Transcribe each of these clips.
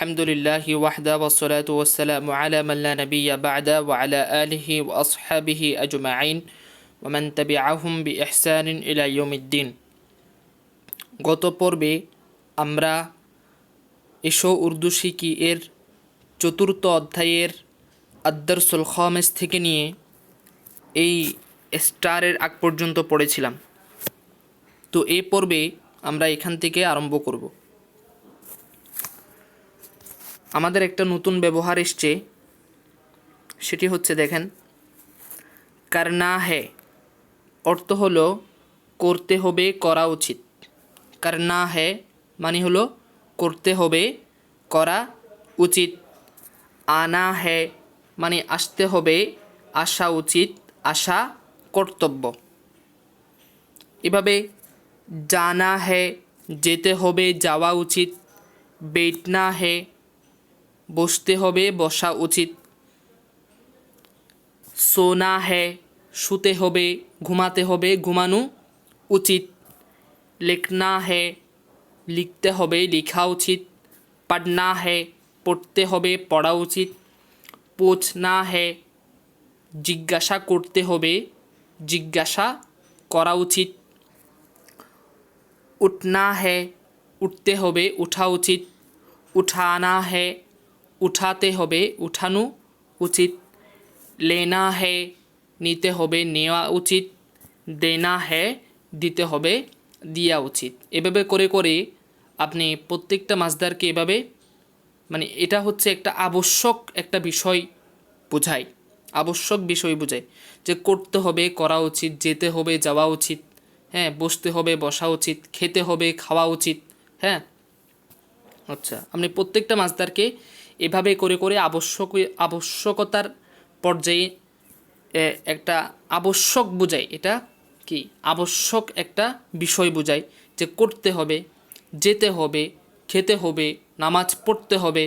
আলহামদুলিল্লাহি ওয়াহদা ওয়াসসালাতু ওয়াসসালামু আলা মান লা নাবিয়্যা বা'দা ওয়া আলা আলিহি ওয়া আসহাবিহি আজমাইন ওয়া মান তাবি'আহুম বিইহসানিন ইলা ইয়াউমিদ্দিন। গত পর্বে আমরা এসো উর্দু শিখি এর চতুর্থ অধ্যায়ের আদ-দারসুল খামিস থেকে নিয়ে এই স্টারের আগ পর্যন্ত পড়েছিলাম। তো এই পর্বে আমরা এখান থেকে আরম্ভ করব। আমাদের একটা নতুন ব্যবহার এসছে, সেটি হচ্ছে দেখেন, করনা হে অর্থ হলো করতে হবে, করা উচিত। করনা হে মানে হলো করতে হবে, করা উচিত। আনা হে মানে আসতে হবে, আসা উচিত, আসা কর্তব্য। এভাবে জানা হে যেতে হবে, যাওয়া উচিত। বেটনা হে বসতে হবে, বসা উচিত। সোনা হে শুতে হবে, ঘুমাতে হবে, ঘুমানো উচিত। লিখনা হে লিখতে হবে, লেখা উচিত। পড়না হে পড়তে হবে, পড়া উচিত। পুছনা হে জিজ্ঞাসা করতে হবে, জিজ্ঞাসা করা উচিত। উঠনা হে উঠতে হবে, উঠা উচিত। উঠানা হে উঠাতে হবে, উঠানো উচিত। লেনা হে নিতে হবে, নেওয়া উচিত। দেনা হে দিতে হবে, দেওয়া উচিত। এভাবে করে করে আপনি প্রত্যেকটা মাসদারকে এভাবে, মানে এটা হচ্ছে একটা আবশ্যক একটা বিষয় বোঝায়, আবশ্যক বিষয় বোঝায় যে করতে হবে, করা উচিত, যেতে হবে, যাওয়া উচিত, হ্যাঁ, বসতে হবে, বসা উচিত, খেতে হবে, খাওয়া উচিত। হ্যাঁ, আচ্ছা, আপনি প্রত্যেকটা মাসদারকে এভাবে করে করে আবশ্যকতার পর্যায়ে একটা আবশ্যক বোঝায়। এটা কি আবশ্যক একটা বিষয় বোঝায় যে করতে হবে, যেতে হবে, খেতে হবে, নামাজ পড়তে হবে,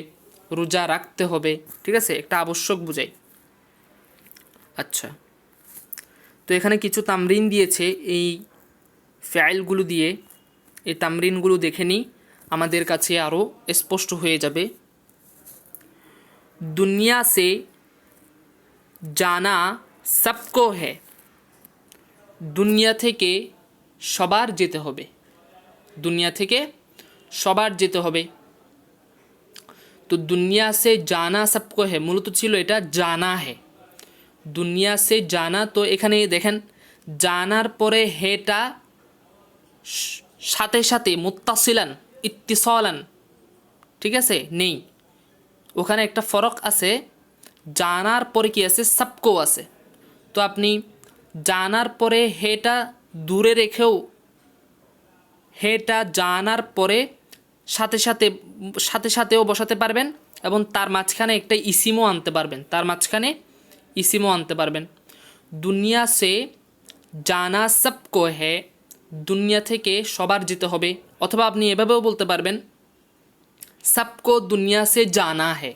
রোজা রাখতে হবে। ঠিক আছে, একটা আবশ্যক বোঝায়। আচ্ছা, তো এখানে কিছু তামরিন দিয়েছে এই ফাইলগুলো দিয়ে। এই তামরিনগুলো দেখে নিই, আমাদের কাছে আরও স্পষ্ট হয়ে যাবে। দুনিয়া সে জানা সবকো হে, দুনিয়া থেকে সবার যেতে হবে, দুনিয়া থেকে সবার যেতে হবে। তো দুনিয়া সে জানা সবকো হে মূলত ছিল এটা জানা হে, দুনিয়া সে জানা। তো এখানে দেখেন জানার পরে হেটা সাথে সাথে মুত্তাসিলান ইত্তিসালান, ঠিক আছে, নেই, ওখানে একটা ফরক আছে। জানার পরে কি আছে, সবকো আছে। তো আপনি জানার পরে হেটা দূরে রেখেও হেটা জানার পরে সাথে সাথে সাথে সাথেও বসাতে পারবেন, এবং তার মাঝখানে একটা ইসিমও আনতে পারবেন, তার মাঝখানে ইসিমও আনতে পারবেন। দুনিয়া সে জানা সবকো হে, দুনিয়া থেকে সবার যেতে হবে। অথবা আপনি এভাবেও বলতে পারবেন সবকো দুনিয়া সে জানা হে,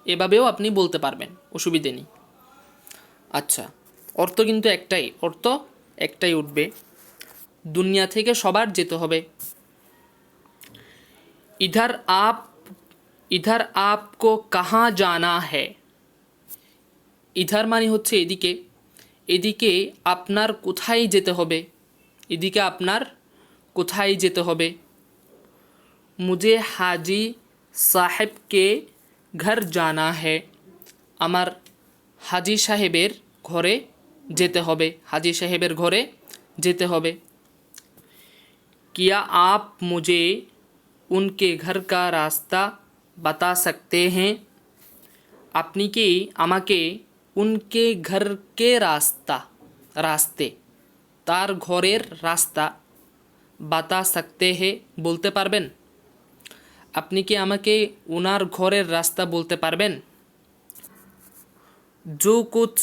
এভাবেও আপনি বলতে পারবেন, অসুবিধে নেই। আচ্ছা, অর্থ কিন্তু একটাই, অর্থ একটাই উঠবে, দুনিয়া থেকে সবার যেতে হবে। ইধার আপ ইধার আপকো কাহা জানা হে, ইধার মানে হচ্ছে এদিকে, এদিকে আপনার কোথায় যেতে হবে, এদিকে আপনার কোথায় যেতে হবে। মুঝে হাজি সাহেবকে ঘর জানা হে, আমার হাজি সাহেবের ঘরে যেতে হবে, হাজি সাহেবের ঘরে যেতে হবে। क्या आप मुझे उनके घर का रास्ता बता सकते हैं, আপনি কি আমাকে উনকে ঘরকে রাস্তা রাস্তে তার ঘরের রাস্তা বাতা সকতে হে বলতে পারবেন, আপনি কি আমাকে ওনার ঘরের রাস্তা বলতে পারবেন। जो कुछ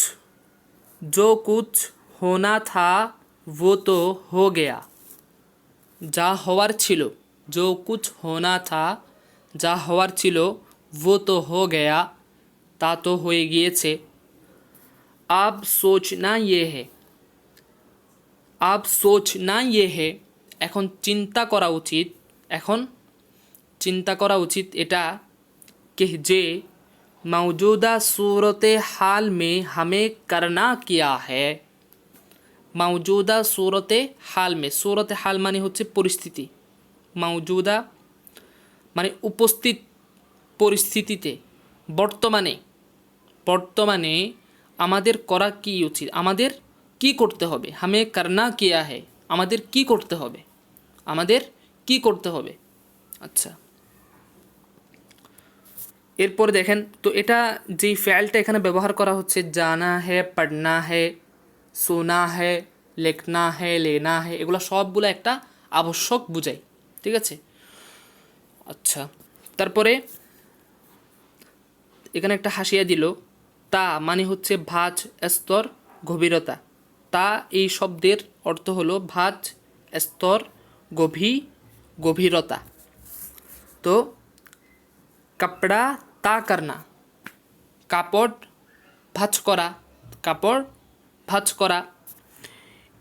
जो कुछ होना था वो तो हो गया, যা হওয়ার ছিল, जो कुछ होना था যা হওয়ার ছিল, वो तो हो गया তা তো হয়ে গিয়েছে। अब सोचना ये है, अब सोचना ये है এখন চিন্তা করা উচিত, এখন চিন্তা করা উচিত। এটা कि जे मौजूदा सूरत हाल में हमें करना क्या है। मौजूदा सूरत हाल माने होच्छे परिस्थिति, मौजूदा माने उपस्थित परिस्थितिते বর্তমানে আমাদের করা কি উচিত, আমাদের কি করতে হবে। हमें करना क्या है, আমাদের কি করতে হবে, আমাদের কি করতে হবে। আচ্ছা, এরপর দেখেন তো এটা যেই ফেলটা এখানে ব্যবহার করা হচ্ছে, জানা है, पढ़ना है, सोना है, লিখনা है, लेना है, এগুলো সবগুলো একটা আবশ্যক বোঝায়। ঠিক আছে। আচ্ছা, তারপরে এখানে একটা হাসিয়া দিল, তা মানে হচ্ছে ভাঁজ, স্তর, গভীরতা। তা এই শব্দের অর্থ হলো ভাঁজ, স্তর, গভীরতা। তো কাপড়া তা করনা, কাপড় ভাঁজ করা, কাপড় ভাঁজ করা।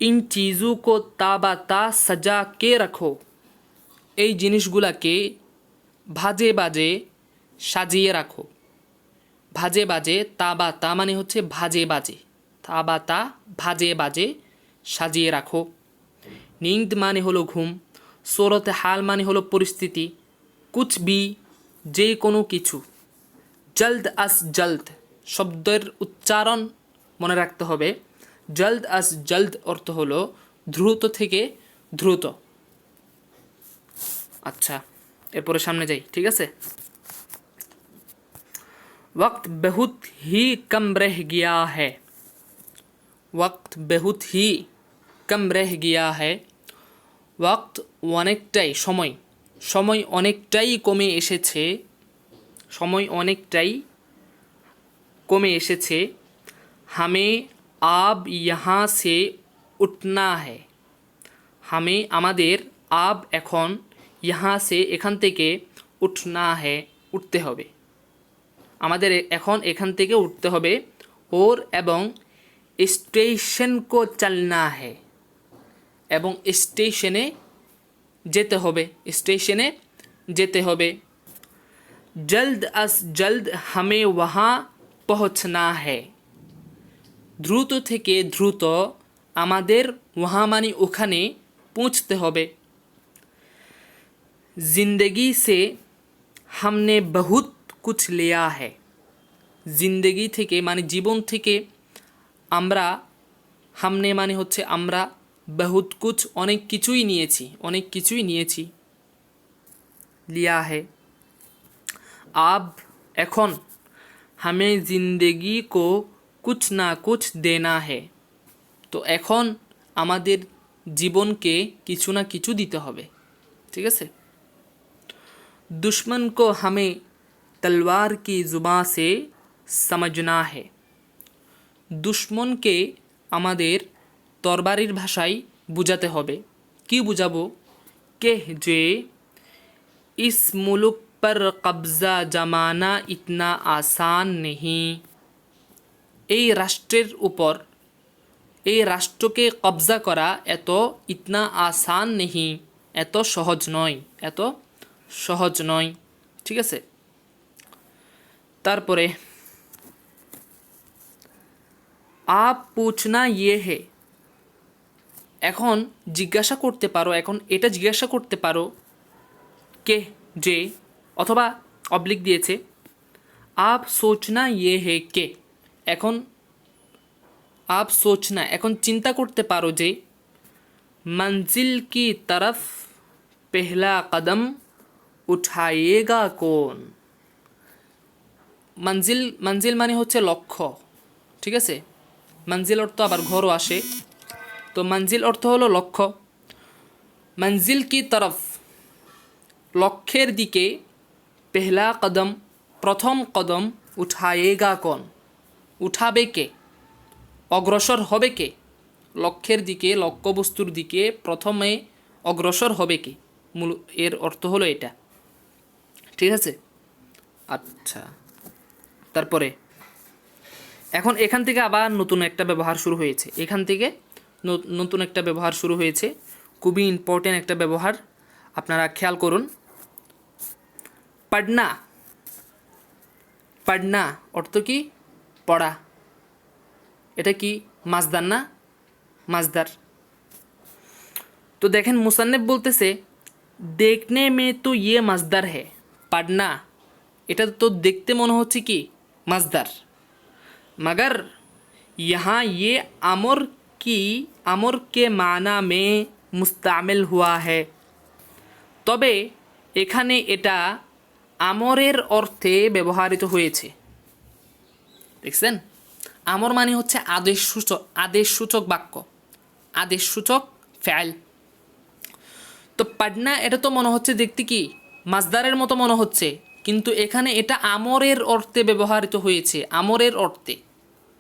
ইন চিজু কো তাবাতা সাজা কে রাখো, এই জিনিসগুলাকে ভাজে বাজে সাজিয়ে রাখো। ভাজে বাজে, তাবা তা মানে হচ্ছে ভাজে বাজে, তাবা তা ভাজে বাজে সাজিয়ে রাখো। নীন্দ মানে হলো ঘুম, सूरत हाल माने हलो परिस्थिति, कुछ भी जे कोनो किछु। जल्द अस जल्द शब्देर उच्चारण मने राखते होबे। जल्द अस जल्द अर्थ हलो द्रुत थेके द्रुत। अच्छा, एरपर सामने जाई। ठीक है। वक्त बहुत ही कम रह गया है, वक्त बहुत ही कम रह गया है। वक्त অনেকটাই, সময়, সময় অনেকটাই কমে এসেছে, সময় অনেকটাই কমে এসেছে। हमें अब यहाँ से उठना है, हमें আমাদের अब এখন, यहाँ से এখান থেকে, उठना है উঠতে হবে, আমাদের এখন এখান থেকে উঠতে হবে। और এবং स्टेशन को चलना है, এবং স্টেশনে যেতে হবে, স্টেশনে যেতে হবে। जल्द अस जल्द हमें वहाँ पहुँचना है, দ্রুত থেকে দ্রুত আমাদের वहाँ মানে ওখানে পৌঁছতে হবে। जिंदगी से हमने बहुत कुछ लिया है, जिंदगी থেকে মানে জীবন থেকে আমরা, हमने মানে হচ্ছে আমরা, बहुत कुछ অনেক কিছুই নিয়েছি, অনেক কিছুই নিয়েছি। लिया है। अब এখন हमें जिंदगी को कुछ ना कुछ देना है, তো এখন আমাদের জীবনকে কিছু না কিছু দিতে হবে। ঠিক আছে। दुश्मन को हमें तलवार की जुबान से समझना है, दुश्मनকে আমাদের তরবারির ভাষায় বুঝাতে হবে। কি বুঝাবো? কে যে इस मुल्क पर कब्जा जमाना इतना आसान नहीं, এই রাষ্ট্রের উপর, এই রাষ্ট্রকে কবজা করা এত, ইতনা আসান নেহি এত সহজ নয়, এত সহজ নয়। ঠিক আছে। তারপরে आप पूछना ये है, এখন জিজ্ঞাসা করতে পারো, এখন এটা জিজ্ঞাসা করতে পারো, কে যে, অথবা অবলিক দিয়েছে। आप सोचना ये है কে, এখন आप सोचना এখন চিন্তা করতে পারো যে, मंजिल की तरफ पहला कदम उठाएगा कौन, मंजिल, मंजिल মানে হচ্ছে লক্ষ্য। ঠিক আছে। मंजिल অর্থ আবার ঘরও আসে, তো मंजिल অর্থ হলো লক্ষ্য। मंजिल की तरफ লক্ষ্যের দিকে, पहला कदम প্রথম কদম, उठाएगा कौन উঠাবে কে, অগ্রসর হবে কে, লক্ষ্যের দিকে, লক্ষ্যবস্তুর দিকে প্রথমে অগ্রসর হবে কে, মূল এর অর্থ হলো এটা। ঠিক আছে। আচ্ছা, তারপরে এখন এখান থেকে আবার নতুন একটা ব্যবহার শুরু হয়েছে, এখান থেকে নতুন একটা ব্যবহার শুরু হয়েছে, খুবই ইম্পর্টেন্ট একটা ব্যবহার, আপনারা খেয়াল করুন। पढ़ना পড়না অর্থ কি? পড়া। এটা কি? মাজদার না? মাজদার। তো দেখেন মুসান্নেফ বলতেছে দেখনে মে তো ইয়ে মাজদার হে, পড়না এটা তো দেখতে মনে হচ্ছে কি? মাজদার। मगर यहाँ ये अमर के माना में मुस्तामिल हुआ है। তবে এখানে এটা আমরের অর্থে ব্যবহৃত হয়েছে। দেখছেন, আমর মানে হচ্ছে আদেশসূচক বাক্য, আদেশসূচক ফেল। তো পড়না এটা তো মনে হচ্ছে দেখতে কি মাজদারের মতো মনে হচ্ছে, কিন্তু এখানে এটা আমরের অর্থে ব্যবহৃত হয়েছে, আমরের অর্থে।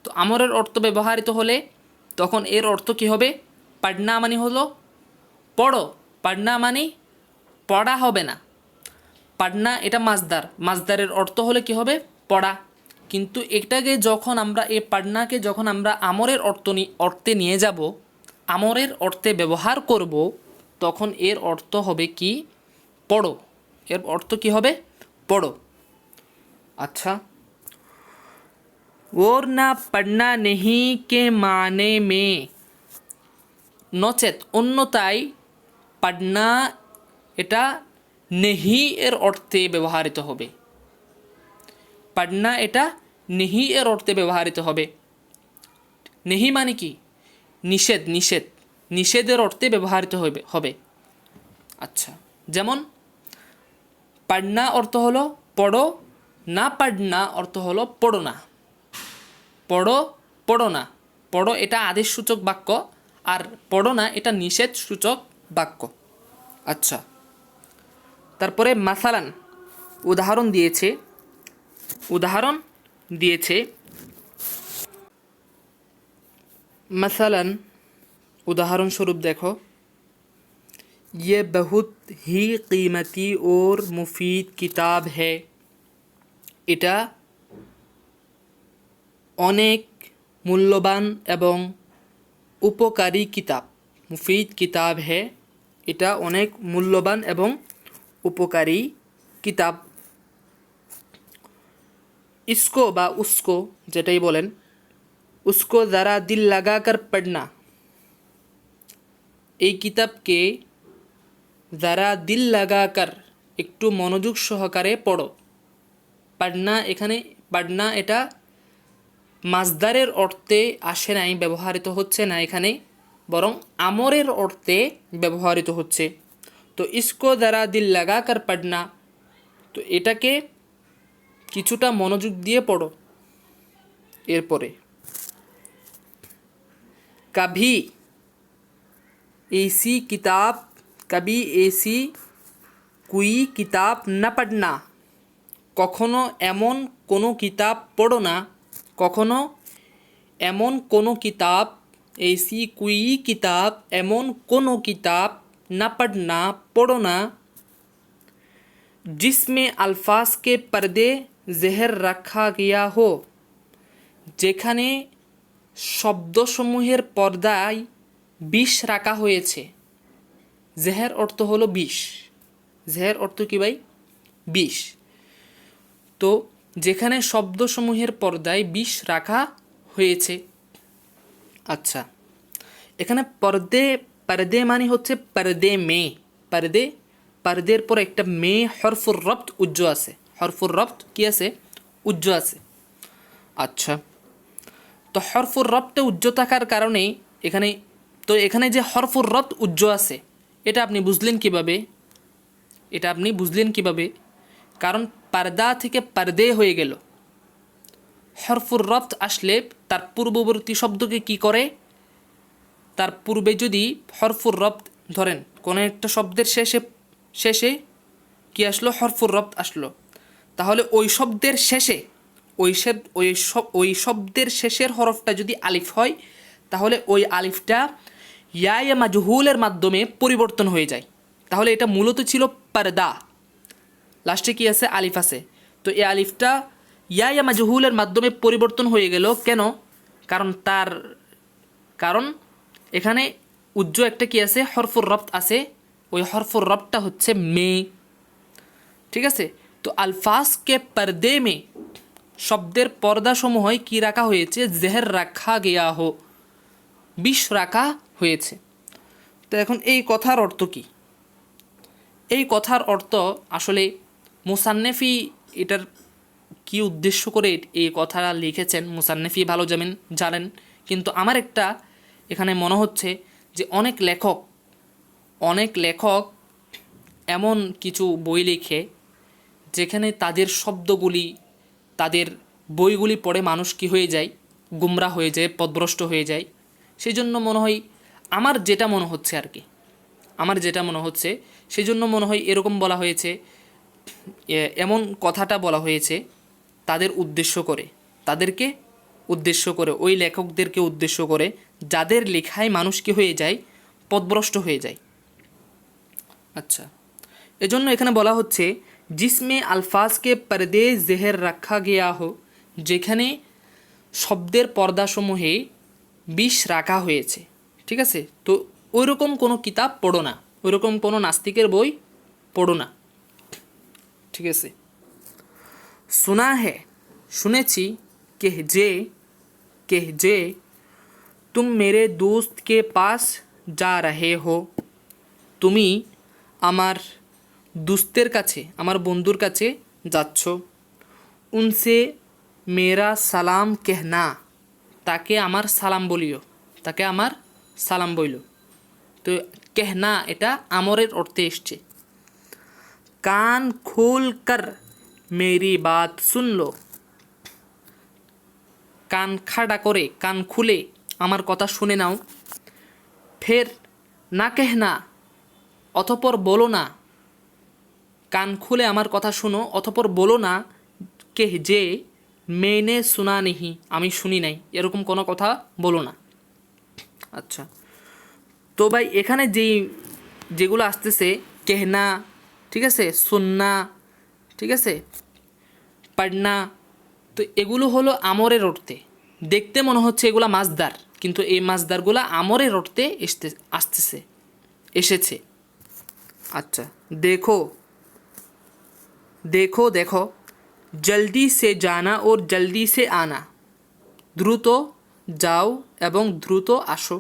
তো আমরের অর্থ ব্যবহৃত হলে তখন এর অর্থ কি হবে? পড়না মানে হলো পড়ো, পড়না মানে পড়া হবে না। পড়না এটা মাজদার, মাজদারের অর্থ হলে কি হবে? পড়া। কিন্তু এটাকে যখন আমরা এই পড়নাকে যখন আমরা আমরের অর্থে নিয়ে যাব, আমরের অর্থে ব্যবহার করব, তখন এর অর্থ হবে কি? পড়ো। এর অর্থ কি হবে? পড়ো। আচ্ছা, और ना पढ़ना नहीं के माने में, নচেত অন্যতায় পড়না এটা নেহি এর অর্থে ব্যবহৃত হবে। পড়না এটা নেহি এর অর্থে ব্যবহৃত হবে। নেহি মানে কি? নিষেধ, নিষেধ, নিষেধের অর্থে ব্যবহৃত হবে। আচ্ছা, যেমন পড়না অর্থ হলো পড়ো, না পড়না অর্থ হলো পড়ো না। পড়ো, পড়ো না। পড়ো এটা আদেশসূচক বাক্য, আর পড়ো না এটা নিষেধসূচক বাক্য। আচ্ছা, তারপরে মাসালান উদাহরণ দিয়েছে। মাসালান উদাহরণস্বরূপ দেখো, ये बहुत ही कीमती और मुफीद किताब है। এটা অনেক মূল্যবান এবং উপকারী কিতাব। মুফিদ কিতাব হে, এটা অনেক মূল্যবান এবং উপকারী কিতাব। ইসকো বা উসকো যেটাই বলেন, উসকো যারা দিল লাগাকার পড়না, এই কিতাবকে যারা দিল লাগাকার একটু মনোযোগ সহকারে পড়ো। পড়না এখানে পড়না এটা মাজদারের অর্থে আসে নাই, ব্যবহৃত হচ্ছে না এখানে, বরং আমরের অর্থে ব্যবহৃত হচ্ছে। তো ইসকো যারা দিল লাগাকার পড়না, তো এটাকে কিছুটা মনোযোগ দিয়ে পড়ো। এরপরে কভি ऐसी कोई किताब न पढ़ना, কখনো এমন কোনো কিতাব পড়ো না, কখনো এমন কোনো কিতাব, ऐसी कोई किताब এমন কোনো কিতাব, না पढ़ना পড়ো না, जिसमें अल्फाज के पर्दे ज़हर रखा गया हो, যেখানে শব্দসমূহের পর্দায় বিষ রাখা হয়েছে। জেহের অর্থ হলো বিষ। জেহের অর্থ কি ভাই? বিষ। তো যেখানে শব্দসমূহের পর্দায় বিষ রাখা হয়েছে। আচ্ছা, এখানে পর্দে মানে হচ্ছে পর্দে মে, পর্দের পর একটা মে হরফুর রব্ত উজ্জ আছে। হরফুর রব্ত কি আছে? উজ্জ আছে। আচ্ছা, তো হরফুর রব্তে উজ্জ থাকার কারণে এখানে যে হরফুর রব্ত উজ্জ আছে, এটা আপনি বুঝলেন কিভাবে? কারণ পর্দা থেকে পর্দে হয়ে গেল। হরফুর রব্ত আসলে তার পূর্ববর্তী শব্দকে কি করে? তার পূর্বে যদি হরফুর রব্ত ধরেন, কোনো একটা শব্দের শেষে কি আসলো? হরফুর রব্ত আসলো, তাহলে ওই শব্দের শেষে ওই শব্দের শেষের হরফটা যদি আলিফ হয়, তাহলে ওই আলিফটা ইয়া মাজহুলের মাধ্যমে পরিবর্তন হয়ে যায়। তাহলে এটা মূলত ছিল পর্দা, লাস্টে কি আছে? আলিফ আছে। তো এই আলিফটা ইয়া মাজহুলের মাধ্যমে পরিবর্তন হয়ে গেল কেন? কারণ এখানে উজ্জ একটা কি আছে? হরফুর রব্ত আছে। ওই হরফুর রব্তটা হচ্ছে মে। ঠিক আছে? তো আলফাজ কে পর্দে মে, শব্দের পর্দাসমূহে কি রাখা হয়েছে, জেহের রাখা গিয়া হো, বিষ রাখা হয়েছে। তো এখন এই কথার অর্থ কি? এই কথার অর্থ আসলে মুসান্নেফি এটার কি উদ্দেশ্য করে এই কথাটা লিখেছেন মুসান্নেফি ভালো জানেন, কিন্তু আমার একটা এখানে মনে হচ্ছে যে অনেক লেখক এমন কিছু বই লিখে যেখানে তাদের শব্দগুলি, তাদের বইগুলি পড়ে মানুষ কি হয়ে যায়, গুমরা হয়ে যায়, পথভ্রষ্ট হয়ে যায়। সেই জন্য মনে হয়, আমার যেটা মনে হচ্ছে আর কি, সেই জন্য মনে হয় এরকম বলা হয়েছে, এমন কথাটা বলা হয়েছে তাদেরকে উদ্দেশ্য করে, ওই লেখকদেরকে উদ্দেশ্য করে, যাদের লেখায় মানুষ কি হয়ে যায়, পথভ্রষ্ট হয়ে যায়। আচ্ছা, এজন্য এখানে বলা হচ্ছে জিসমে আলফাজকে পর্দে জেহের রাখা গিয়া হো, যেখানে শব্দের পর্দাসমূহে বিষ রাখা হয়েছে। ঠিক আছে, তো ওইরকম কোনো কিতাব পড়ো না, ওইরকম কোনো নাস্তিকের বই পড়ো না। ঠিক আছে, सुना है শুনেছি, कह जे तुम मेरे दोस्त के पास जा रहे हो, তুমি আমার দুস্তের কাছে, আমার বন্ধুর কাছে যাচ্ছ। উনসে মেরা সালাম কেহনা, তাকে আমার সালাম বলিও। তো কেহনা এটা আমরের অর্থে এসছে। কান খুল কর মেরি বাত শুন লো, কান খাড়া করে, কান খুলে আমার কথা শুনে নাও। ফের না কেহনা, অতঃপর বলো না, কান খুলে আমার কথা শুনো, অতঃপর বলো না, কেহ যে মেনে শোনা নেহি, আমি শুনি নাই, এরকম কোনো কথা বলো না। আচ্ছা, তো ভাই এখানে যেগুলো আসতেছে, কেহনা, ঠিক আছে, সুন্না, ঠিক আছে, পড়না, তো এগুলো হলো আমরের অর্থে। দেখতে মনে হচ্ছে এগুলা মাজদার, কিন্তু এই মাজদারগুলো আমরের অর্থে এসেছে। আচ্ছা, দেখো জলদি সে জানা ওর জলদি সে আনা, দ্রুত যাও এবং দ্রুত আসো।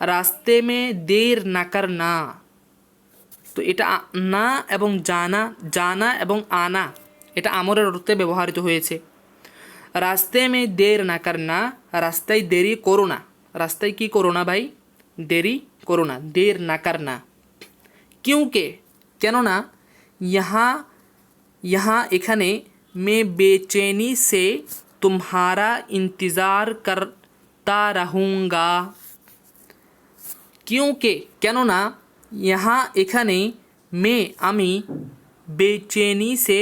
রাস্তে মে দের না করনা, তো এটা না এবং জানা এবং আনা, এটা আমরের অর্থে ব্যবহৃত হয়েছে। রাস্তে মে দের না করনা, রাস্তায় দেরি করো না, রাস্তায় কি করো না ভাই, দেরি করো না, দের না করনা। क्योंकि কেননা, यहाँ এখানে मैं बेचैनी से तुम्हारा इंतज़ार करता रहूँगा, क्योंकि কেননা, यहाँ এখানে मैं আমি बेचैनी से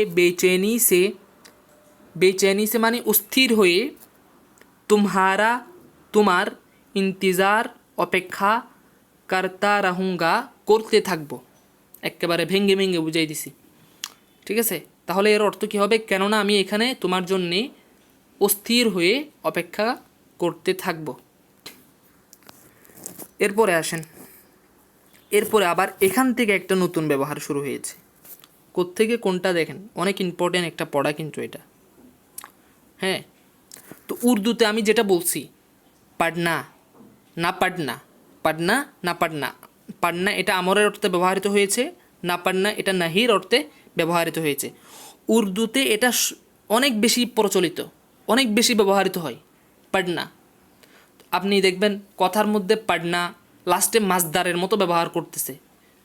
মানে স্থির হয়ে, तुम्हारा তোমার, इंतज़ार অপেক্ষা, करता रहूँगा করতে থাকবো। একেবারে ভেঙ্গে বুঝাই দিছি। ঠিক আছে, তাহলে এর অর্থ কী হবে, কেননা আমি এখানে তোমার জন্যে অস্থির হয়ে অপেক্ষা করতে থাকব। এরপরে আবার এখান থেকে একটা নতুন ব্যবহার শুরু হয়েছে। কোত্থেকে কোনটা দেখেন, অনেক ইম্পর্টেন্ট একটা পড়া কিন্তু এটা। হ্যাঁ, তো উর্দুতে আমি যেটা বলছি, পড়না না পড়না, পড়না না পড়না, পড়না এটা আমরের অর্থে ব্যবহৃত হয়েছে, না পড়না এটা নাহির অর্থে ব্যবহৃত হয়েছে। উর্দুতে এটা অনেক বেশি প্রচলিত, অনেক বেশি ব্যবহৃত হয় পড়না। আপনি দেখবেন কথার মধ্যে পড়না লাস্টে মাজদারের মতো ব্যবহার করতেছে,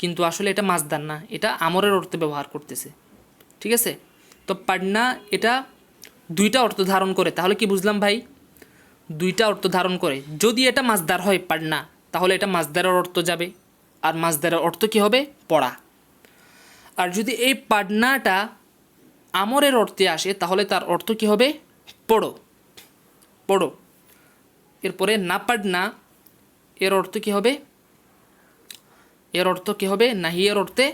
কিন্তু আসলে এটা মাজদার না, এটা আমরের অর্থে ব্যবহার করতেছে। ঠিক আছে, তো পড়না এটা দুইটা অর্থ ধারণ করে। তাহলে কি বুঝলাম ভাই, দুইটা অর্থ ধারণ করে। যদি এটা মাজদার হয় পড়না, তাহলে এটা মাজদারের অর্থ যাবে, আর মাজদারের অর্থ কি হবে, পড়া। আর যদি এই পড়নাটা আমরের অর্থে আসে, তাহলে তার অর্থ কি হবে, পড়ো। এরপরে না পড়না, এর অর্থ কি হবে, নাহিয়ের অর্থে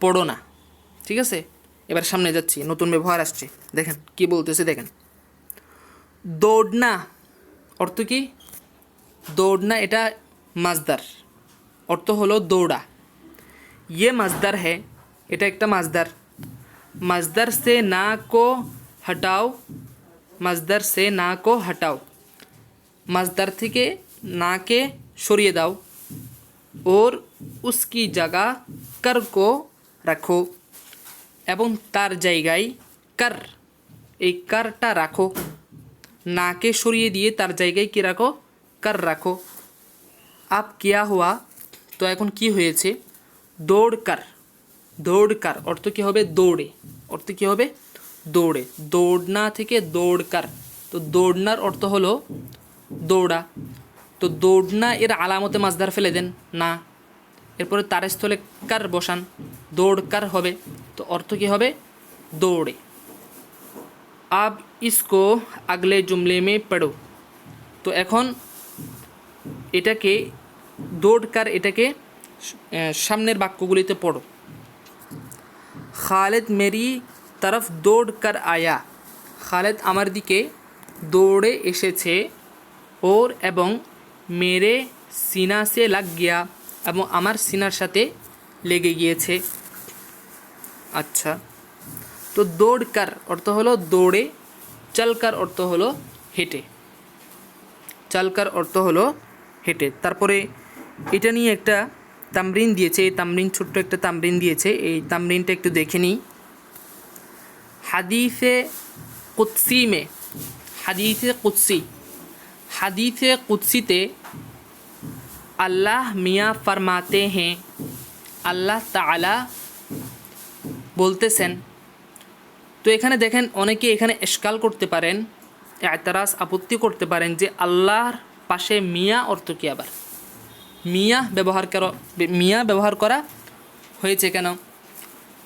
পড়ো না। ঠিক আছে, এবার সামনে যাচ্ছি, নতুন ব্যবহার আসছে, দেখেন কি বলতেছে, দেখেন। দৌড়না অর্থ কি, দৌড়না এটা মাজদার, অর্থ হলো দৌড়া। ইয়ে মাজদার হ্যাঁ, এটা একটা মাজদার। মাজদার সে না কো हटाओ मजदर से ना को हटाओ मजदर থেকে ना के সরিয়ে দাও और उसकी जगह कर को रखो এবং তার জায়গায় कर এই करটা রাখো ना के সরিয়ে দিয়ে তার জায়গায় কি রাখো कर রাখো अब क्या हुआ তো এখন কি হয়েছে দৌড় कर অর্থ কি হবে দৌড়ে অর্থ কি হবে দৌড়ে দৌড়না থেকে দৌড় कर তো দৌড়নার অর্থ হলো দৌড়া তো দৌড়না এর আলামতে মাজদার ফেলে দেন না এরপরে তার স্থলে কার বসান দৌড় কার হবে তো অর্থ কি হবে দৌড়ে আব ইসকো আগলে জুমলে মে পড়ো তো এখন এটাকে দৌড় কার এটাকে সামনের বাক্যগুলিতে পড়ো খালেদ মেরি তরফ দৌড় কর আয়া খালেদ আমার দিকে দৌড়ে এসেছে ওর এবং মেরে সিনা সে লাগ গিয়া এবং আমার সিনার সাথে লেগে গিয়েছে আচ্ছা তো দৌড় কর অর্থ হলো দৌড়ে চল কর অর্থ হলো হেঁটে চল কর অর্থ হলো হেঁটে তারপরে এটা নিয়ে একটা তামরিন দিয়েছে এই তামরিন ছোট্ট একটা তামরিন দিয়েছে এই তামরিনটা একটু দেখে নিই হাদিসে কুদসি মে হাদিসে কুদসিতে अल्लाह मियाँ फरमाते हैं আল্লাহ তাআলা বলতেছেন তো এখানে দেখেন অনেকে এখানে ইশকাল করতে পারেন এতরাজ আপত্তি করতে পারেন যে আল্লাহর পাশে মিয়া অর্থ কি আবার মিয়া ব্যবহার করা হয়েছে কেন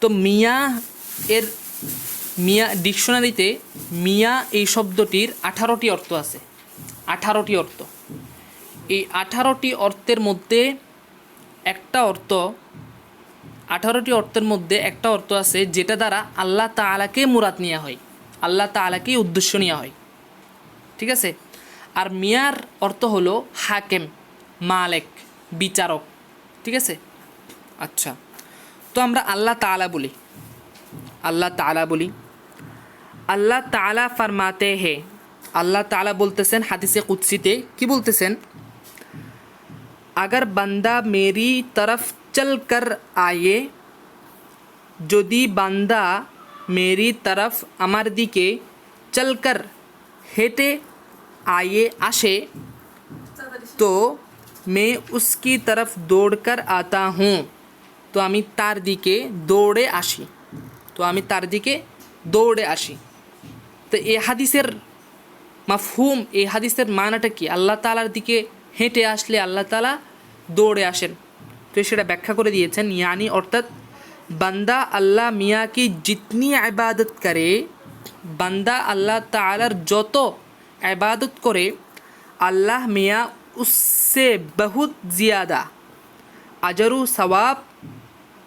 তো মিয়া এর মিয়া ডিকশনারিতে মিয়া এই শব্দটির 18টি অর্থ আছে 18টি অর্থ এই 18টি অর্থের মধ্যে একটা অর্থ 18টি অর্থের মধ্যে একটা অর্থ আছে যেটা দ্বারা আল্লাহ তাআলাকে মুরাদ নেওয়া হয় আল্লাহ তাআলাকে উদ্দেশ্য নেওয়া হয় ঠিক আছে আর মিয়ার অর্থ হলো হাকেম মালিক বিচারক ঠিক আছে আচ্ছা তো আমরা আল্লাহ তাআলা বলি আল্লাহ তাআলা ফরমাতে হে আল্লাহ তাআলা বলতেছেন হাদিসে কুদসিতে কি বলতেছেন अगर बंदा मेरी तरफ चल कर आए যদি বান্দা मेरी तरफ আমার দিকে चलकर हेटे आए আসে तो मैं उसकी तरफ दौड़कर आता हूँ तो আমি তার দিকে দৌড়ে আসি তো এই হাদিসের মাফহুম এই হাদিসের মানাটা কি আল্লাহ তাআলার দিকে হেঁটে আসলে আল্লাহ তাআলা দৌড়ে আসেন তো সেটা ব্যাখ্যা করে দিয়েছেন यानी অর্থাৎ বান্দা আল্লাহ মিয়াँ की जितनी इबादत करे বান্দা আল্লাহ তাআলার যত ইবাদত করে আল্লাহ মিয়াँ उससे बहुत ज़्यादा अजर व सवाब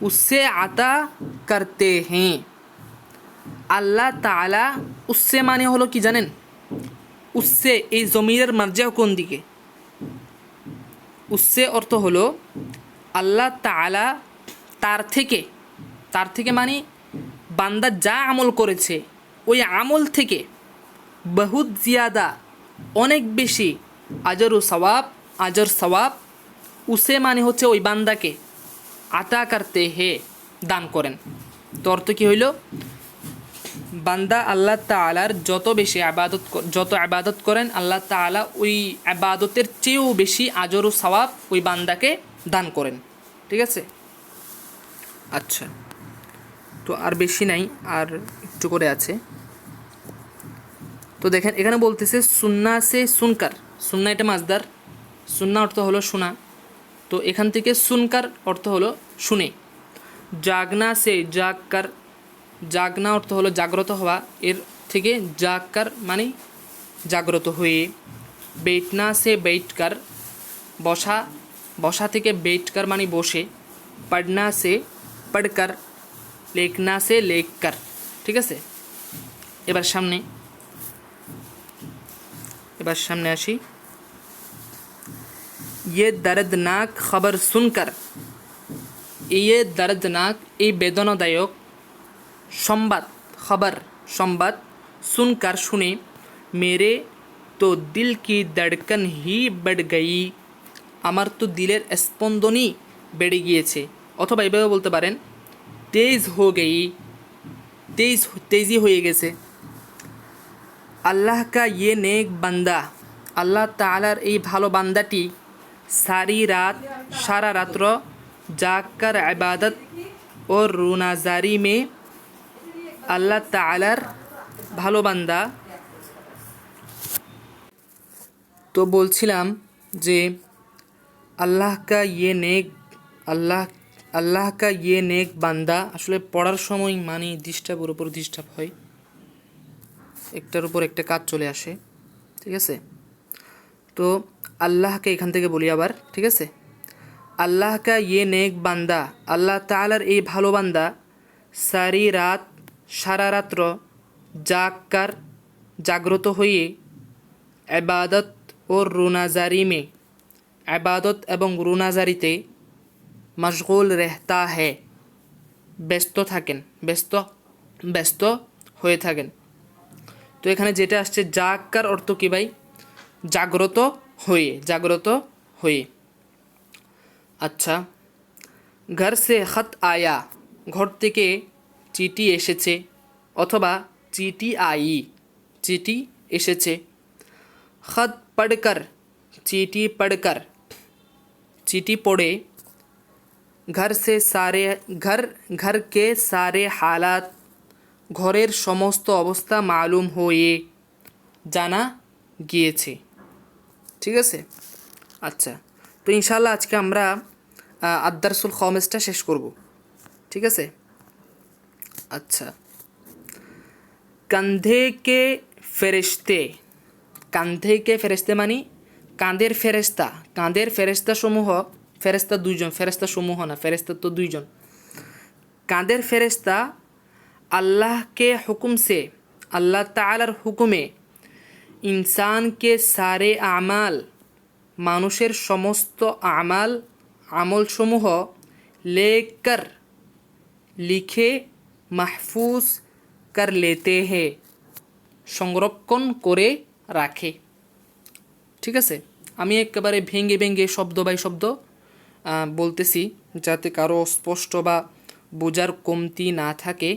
उससे अता करते हैं আল্লাহ তাআলা उससे মানে হলো কি জানেন उससे এই জমিরের মার্জিয়া কোন দিকে उससे অর্থ হলো আল্লাহ তাআলা তার থেকে মানে বান্দা যা আমল করেছে ওই আমল থেকে বহুত জিয়াদা অনেক বেশি আজর সওয়াব উসে মানে হচ্ছে ওই বান্দাকে আতা করতে হে দান করেন তো অর্থ কী হইল বান্দা আল্লাহ তাআলার যত আবাদত করেন আল্লাহ তাআলা ওই আবাদতের চেয়েও বেশি আজর ও সওয়াব ওই বান্দাকে দান করেন ঠিক আছে আচ্ছা তো আর বেশি নাই আর একটু করে আছে তো দেখেন এখানে বলতেছে সুন্না সে সুনকার সুন্না এটা মাজদার সুন্না অর্থ হলো শোনা তো এখান থেকে সুনকার অর্থ হলো শুনে জাগনা সে জাগনা অর্থ হলো জাগ্রত হওয়া এর থেকে জাগকার মানে জাগ্রত হয়ে বেটনা সে বেটকার বসা থেকে বেটকার মানে বসে পড়না সে পড়কার লেখনা সে লেখকার ঠিক আছে এবার সামনে আসি ये दर्दनाक खबर सुनकर ये दर्दनाक এই বেদনাদায়ক সংবাদ सुनकर শুনে मेरे तो दिल की धड़कन ही बढ़ गई আমার তো দিলের স্পন্দনই বেড়ে গিয়েছে অথবা এভাবে বলতে পারেন তেজ হো গই তেজি হয়ে গেছে আল্লাহ কা ইয়ে নেক বান্দা আল্লাহ তাআলার এই ভালো বান্দাটি সারা রাত্র জাগकर ইবাদত ও রুনাজারি মে আল্লাহ তাআলার ভালো বান্দা তো বলছিলাম যে আল্লাহ কা ইয়ে নেক আল্লাহ কা ইয়ে নেক বান্দা আসলে পড়ার সময় মানে ডিস্টার্বের উপর ডিস্টার্ব হয় একটার উপর একটা কাজ চলে আসে ঠিক আছে তো আল্লাহকে এখান থেকে বলি আবার ঠিক আছে আল্লাহ কা ইয়ে নেক বান্দা আল্লাহ তাআলার এই ভালো বান্দা সারা রাত্র জাগ্রত হয়ে ইবাদত ও রুনাজারি মে ইবাদত এবং রুনাজারিতে মশগুল রেহতা হে ব্যস্ত হয়ে থাকেন তো এখানে যেটা আসছে জাগকার অর্থ কি ভাই জাগ্রত হয়ে আচ্ছা ঘর সে খত আয়া ঘর থেকে চিঠি এসেছে অথবা চিঠি এসেছে খত পড়কর চিঠি পড়ে ঘর কে সারে হালাত ঘরের সমস্ত অবস্থা মালুম হয়ে জানা গিয়েছে ঠিক আছে আচ্ছা তো ইনশাআল্লাহ আজকে আমরা আদ-দারসুল খামিসটা শেষ করব ঠিক আছে আচ্ছা कंधे के ফেরেশতে মানে কাঁধের ফেরেশতা সমূহ ফেরেশতা দুইজন ফেরেশতা সমূহ না ফেরেশতা তো দুইজন কাঁধের ফেরেশতা अल्लाह के हुक्म से अल्लाह तालार हुकुमे इंसान के सारे आमाल मानुषेर समस्त আমল সমূহ लेकर लिखे महफूज कर लेते हैं সংরক্ষণ করে রাখে ঠিক আছে আমি একেবারে ভেঙে শব্দ বাই শব্দ বলতেছি যাতে কারো স্পষ্ট বা বোঝার কমতি না থাকে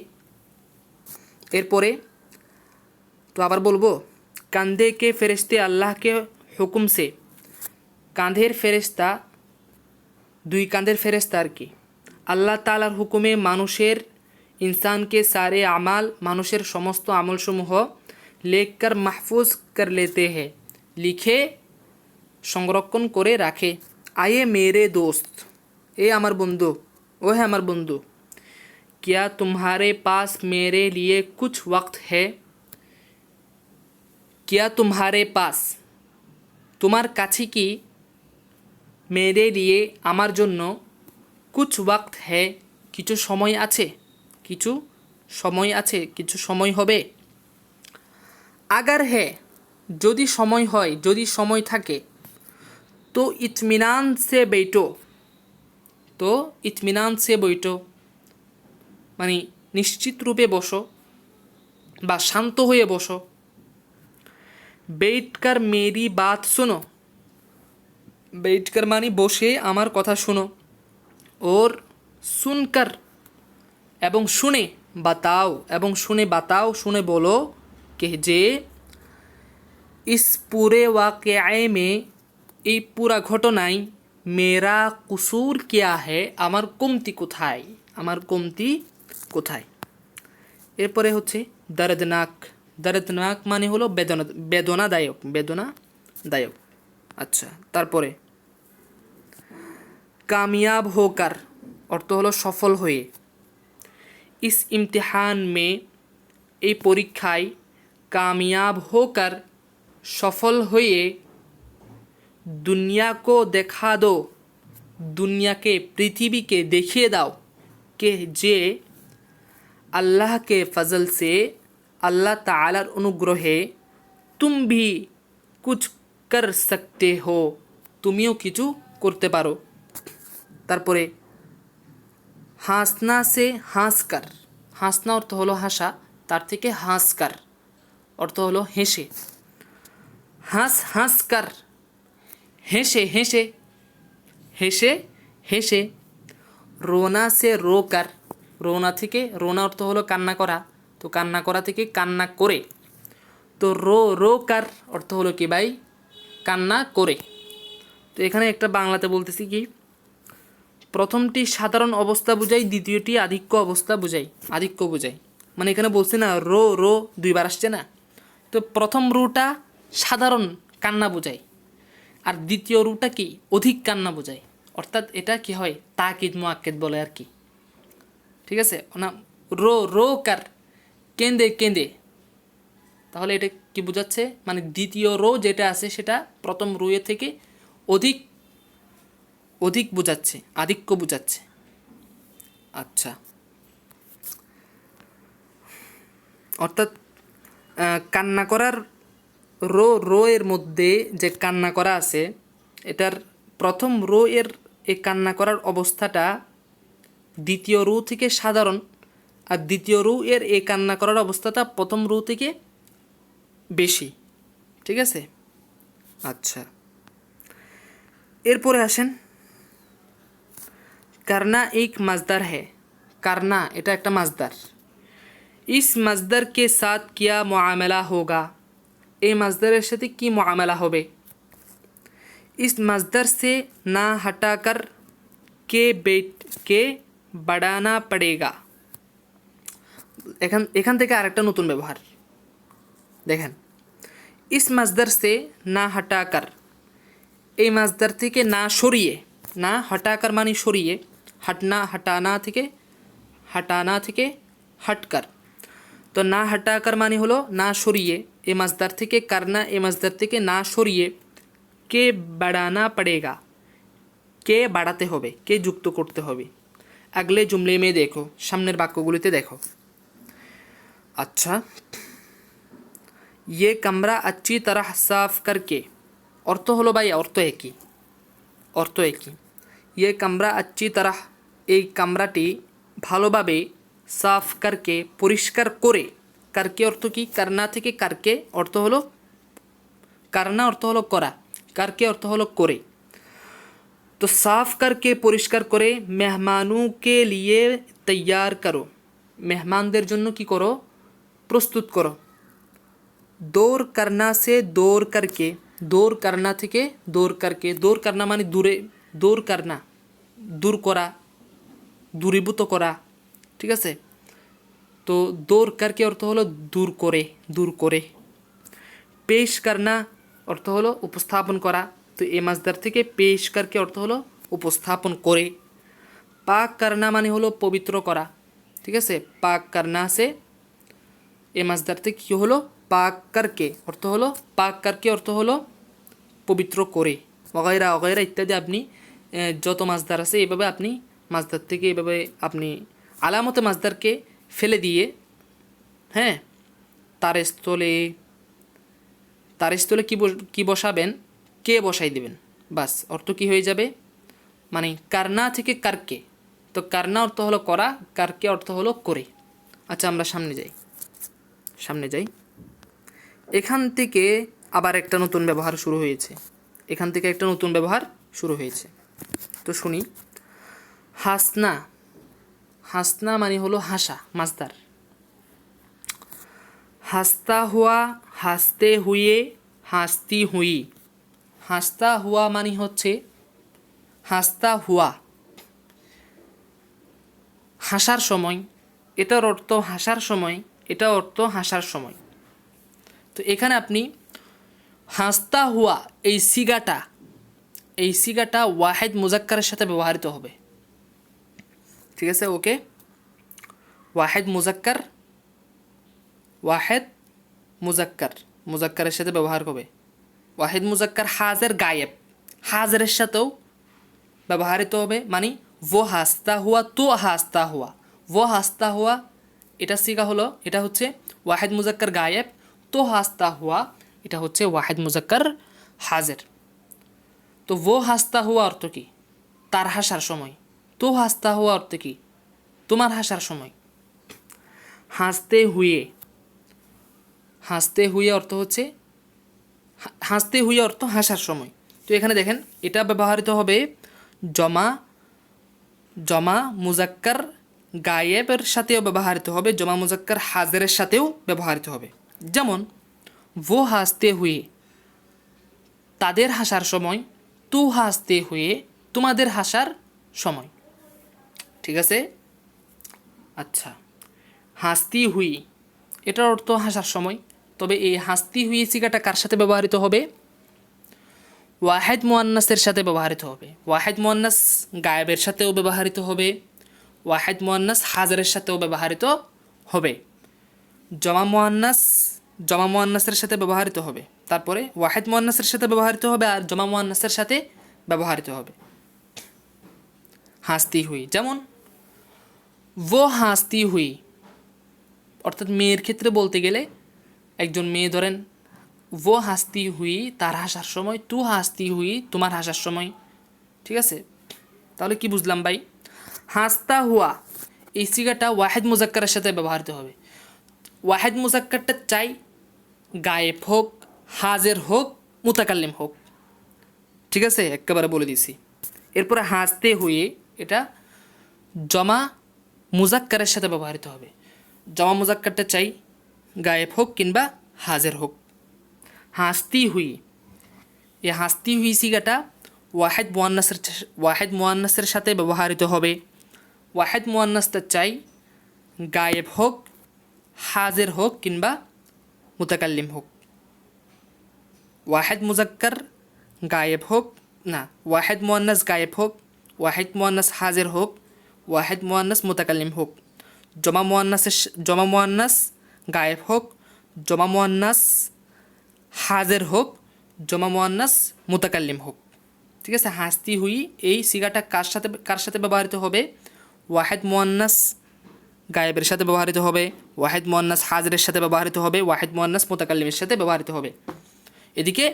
এরপরে তো আবার বলবো কাঁধে কে ফেরেশতে আল্লাহ কে হুকুম সে কাঁধের ফেরেশতা দুই কাঁধের ফেরেশতা আর কি আল্লাহ তাআলার হুকুমে ইনসানকে সারে আমাল মানুষের সমস্ত আমলসমূহ লেখকর মাহফুজ কর লেতে হ্যাঁ লিখে সংরক্ষণ করে রাখে আয়ে মেরে দোস্ত এ আমার বন্ধু ও হ্যাঁ আমার বন্ধু क्या तुम्हारे पास मेरे लिए कुछ वक्त है क्या तुम्हारे पास তোমার কাছে কি मेरे लिए আমার জন্য कुछ वक्त है কিছু সময় আছে কিছু সময় হবে अगर है যদি সময় হয় যদি সময় থাকে তো ইতমিনান সে বৈঠো মানে নিশ্চিত রূপে বসো বা শান্ত হয়ে বসো बैठकर मेरी बात सुनो बैठकर মানে বসে আমার কথা শোনো और सुनकर এবং শুনে বলো कि যে इस पूरे वाक़ये में এই পুরা ঘটনায় मेरा कसूर क्या है আমার কমতি কোথায় এরপরে হচ্ছে দর্দনাক মানে হলো বেদনাদায়ক আচ্ছা তারপরে কামিয়াব হোকার অর্থ হলো সফল হয়ে ইস ইমতিহান মে এই পরীক্ষায় কামিয়াব হোকার সফল হয়ে দুনিয়াকে দেখা দো দুনিয়াকে পৃথিবীকে দেখিয়ে দাও কে যে अल्लाह के फजल से अल्लाह तालार अनुग्रहे तुम भी कुछ कर सकते हो तुमिও কিছু করতে পারো তারপরে হাসনা সে হাসকার হাসনা অর্থ হলো হাসা তার থেকে হাসকার অর্থ হলো হেসে। হাঁস হাঁস কার, হেসে হেসে, হেসে হেসে। রোনা সে রো কার, রোনা থেকে, রোনা অর্থ হলো কান্না করা, তো কান্না করা থেকে কান্না করে। তো রো রো কার অর্থ হলো কি ভাই, কান্না করে। তো এখানে একটা বাংলাতে বলতেছি কি, প্রথমটি সাধারণ অবস্থা বোঝায়, দ্বিতীয়টি আধিক্য অবস্থা বোঝায়, আধিক্য বোঝায়। মানে এখানে বলছে না রো রো দুইবার আসছে না, তো প্রথম রুটা সাধারণ কান্না বোঝায়, আর দ্বিতীয় রুটা কি অধিক কান্না বোঝায়। অর্থাৎ এটা কি হয়, তাকিদ মুআক্কেদ বলে আর কি। ঠিক আছে না, রো রো কার, কেঁদে কেঁদে। তাহলে এটা কি বোঝাচ্ছে, মানে দ্বিতীয় রো যেটা আছে সেটা প্রথম রোয়ের থেকে অধিক অধিক বোঝাচ্ছে, আধিক্য বোঝাচ্ছে। আচ্ছা, অর্থাৎ কান্না করার রো রো এর মধ্যে যে কান্না করা আছে, এটার প্রথম রো এর এই কান্না করার অবস্থাটা দ্বিতীয় রো থেকে সাধারণ, আর দ্বিতীয় রো এর এই কান্না করার অবস্থাটা প্রথম রো থেকে বেশি। ঠিক আছে, আচ্ছা এরপরে আসেন, करना एक मजदर है, करना এটা একটা মাজদার। इस मजदर के साथ क्या मुआमला होगा, এই মাজদারের সাথে কি মুআমলা হবে। इस मजदर से ना हटाकर के बेट के बढ़ाना पड़ेगा। এখান থেকে আরেকটা নতুন ব্যবহার দেখেন, इस मजदर से ना हटाकर, এই মাজদার থেকে না সরিয়ে, না হটাকার মানে সরিয়ে, हटना हटाना থেকে हटकर, তো না हटाकर মানে হলো না সরিয়ে, এ মাজদার থেকে करना, এ মাজদার থেকে না সরিয়ে, কে बढ़ाना पड़ेगा, কে বাড়াতে হবে, কে যুক্ত করতে হবে। আগলে জুমলে মে দেখো, সামনের বাক্যগুলিতে দেখো। আচ্ছা, ये कमरा अच्छी तरह साफ करके, অর্থ হলো ভাই, অর্থ একই, অর্থ একই। ये कमरा अच्छी तरह, এই কামরাটি ভালোভাবে, সাফ করকে পরিষ্কার করে, করকে অর্থ কি, করনা থেকে করকে অর্থ হলো, করনা অর্থ হলো করা, করকে অর্থ হলো করে। তো সাফ করকে পরিষ্কার করে, মেহমানों के लिए तैयार करो, মেহমানদের জন্য কি করো, প্রস্তুত করো। দৌড় করনা সে দৌড় করকে, দৌড় করনা থেকে দৌড় করকে, দৌড় করনা মানে দূরে, দৌড় করনা দূর করা, দূরীভূত করা। ঠিক আছে, তো দৌড় করকে অর্থ হলো দূর করে, দূর করে। পেশ করনা অর্থ হলো উপস্থাপন করা, তো এ মাজদার থেকে পেশ করকে অর্থ হলো উপস্থাপন করে। পাক করনা মানে হলো পবিত্র করা। ঠিক আছে, পাক করনা সে, এ মাজদার থেকে কী হলো, পাক করকে অর্থ হলো, পাক করকে অর্থ হলো পবিত্র করে। অগৈরা অগৈরা ইত্যাদি, আপনি যত মাজদার আছে এভাবে আপনি মাজদার থেকে এভাবে আপনি আলামতে মাজদারকে ফেলে দিয়ে, হ্যাঁ, তার স্থলে, তার স্থলে কী বসাবেন, কে বসাই দেবেন, বাস অর্থ কী হয়ে যাবে, মানে কারনা থেকে কারকে, তো কারনা অর্থ হলো করা, কারকে অর্থ হলো করে। আচ্ছা আমরা সামনে যাই, সামনে যাই। এখান থেকে আবার একটা নতুন ব্যবহার শুরু হয়েছে, এখান থেকে একটা নতুন ব্যবহার শুরু হয়েছে, তো শুনি। হাসনা, হাসনা মানে হলো হাসা, মাজদার। হাসতা হুয়া, হাসতে হুয়ে, হাসতি হুই। হাসতা হুয়া মানে হচ্ছে, হাসতা হুয়া হাসার সময়, এটার অর্থ হাসার সময়, এটা অর্থ হাসার সময়। তো এখানে আপনি হাসতা হুয়া এই সিগাটা, এই সিগাটা ওয়াহেদ মুজাক্কারের সাথে ব্যবহৃত হবে। ঠিক আছে, ওকে, ওয়াহেদ মুজাক্কার, ওয়াহেদ মুজাক্কার, মুজাক্কারের সাথে ব্যবহার হবে। ওয়াহেদ মুজাক্কার হাজের গায়েব, হাজের সাথেও ব্যবহৃত হবে, মানে वो হাসতা হুয়া, তো হাসতা হুয়া, वो হাসতা হুয়া, এটা সিগা হলো, এটা হচ্ছে ওয়াহেদ মুজাক্কার গায়েব। তো হাসতা হুয়া, এটা হচ্ছে ওয়াহেদ মুজাক্কার হাজের। তো वो হাসতা হুয়া অর্থ কি, তার হাসার সময়। তো হাসতা হুয়া অর্থ কি, তোমার হাসার সময়। হাসতে হুয়ে, হাসতে হুয়ে অর্থ হচ্ছে হাসতে হুয়ে অর্থ হাসার সময়। তো এখানে দেখেন এটা ব্যবহৃত হবে জমা জমা মুজাক্কার গায়েবের সাথেও ব্যবহৃত হবে, জমা মুজাক্কার হাজেরের সাথেও ব্যবহৃত হবে। যেমন वो হাসতে হুয়ে তাদের হাসার সময়, তু হাসতে হুয়ে তোমাদের হাসার সময়। ঠিক আছে? আচ্ছা, হাসতি হুই এটার অর্থ হাসার সময়। তবে এই হাসতি হুই সিগাটা কার সাথে ব্যবহৃত হবে? ওয়াহেদ মুয়ান্নাসের সাথে ব্যবহৃত হবে। ওয়াহেদ মুয়ান্নাস গায়েবের সাথেও ব্যবহৃত হবে, ওয়াহেদ মুয়ান্নাস হাজারের সাথেও ব্যবহৃত হবে, জমা মুয়ান্নাস জমা মুয়ান্নাসের সাথে ব্যবহৃত হবে, তারপরে ওয়াহেদ মুয়ান্নাসের সাথে ব্যবহৃত হবে আর জমা মুয়ান্নাসের সাথে ব্যবহৃত হবে। হাসতি হুই, যেমন वो হাসতি হুই, অর্থাৎ মেয়ের ক্ষেত্রে বলতে গেলে একজন মেয়ে ধরেন वो হাসতি হুই তার হাসার সময়, তু হাসতি হুই তোমার হাসার সময়। ঠিক আছে? তাহলে কি বুঝলাম ভাই? হাসতা হুয়া এই সিগাটা ওয়াহেদ মুজাক্কারের সাথে ব্যবহৃত হবে। ওয়াহেদ মুজাক্কারটা চাই গায়েব হোক, হাজের হোক, মুতাকাল্লিম হোক। ঠিক আছে? একেবারে বলে দিছি। এরপরে হাসতে হুয়ে এটা জমা মুজাক্কারের সাথে ব্যবহৃত হবে। জমা মুজাক্কারটা চাই গায়েব হোক কিংবা হাজের হোক। হাসতি হুই, এই হাসতি হুই সিগাটা ওয়াহেদ মুয়ান্নাসের সাথে ব্যবহৃত হবে। ওয়াহেদ মুয়ান্নাসটা চাই গায়েব হোক, হাজের হোক কিংবা মুতাকাল্লিম হোক। ওয়াহেদ মুজাক্কার গায়েব হোক, না, ওয়াহেদ মুয়ান্নাস গায়েব হোক, ওয়াহেদ মুয়ান্নাস হাজের হোক, ওয়াহেদ মুয়ান্নাস মুতাকাল্লিম হোক। জমা মুয়ান্নাস গায়েব হোক, জমা মুয়ান্নাস হাজের হোক, জমা মুয়ান্নাস মুতাকাল্লিম হোক। ঠিক আছে? হাসতি হুই এই সিগাটা কার সাথে ব্যবহৃত হবে? ওয়াহেদ মুয়ান্নাস গায়েবের সাথে ব্যবহৃত হবে, ওয়াহেদ মুয়ান্নাস হাজরের সাথে ব্যবহৃত হবে, ওয়াহেদ মুয়ান্নাস মুতাকাল্লিমের সাথে ব্যবহৃত হবে। এদিকে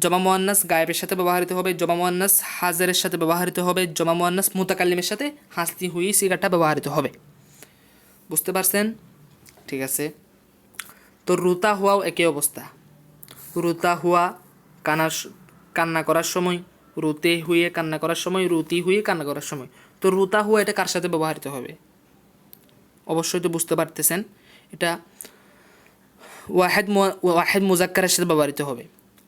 জমা মুয়ান্নাস গায়েবের সাথে ব্যবহৃত হবে, জমা মুয়ান্নাস হাজরের সাথে ব্যবহৃত হবে, জমা মুয়ান্নাস মুতাকাল্লিমের সাথে হাসতি হুই সিগাটা ব্যবহৃত হবে। বুঝতে পারছেন? ঠিক আছে। তো রুতা হুয়াও একই অবস্থা। রুতা হুয়া কান্না করার সময়, রুতে হুয়ে কান্না করার সময়, রুতি হুয়ে কান্না করার সময়। তো রুতা হুয়া এটা কার সাথে ব্যবহৃত হবে? অবশ্যই তো বুঝতে পারতেছেন, এটা ওয়াহেদ মুজাক্কারের সাথে ব্যবহৃত হবে।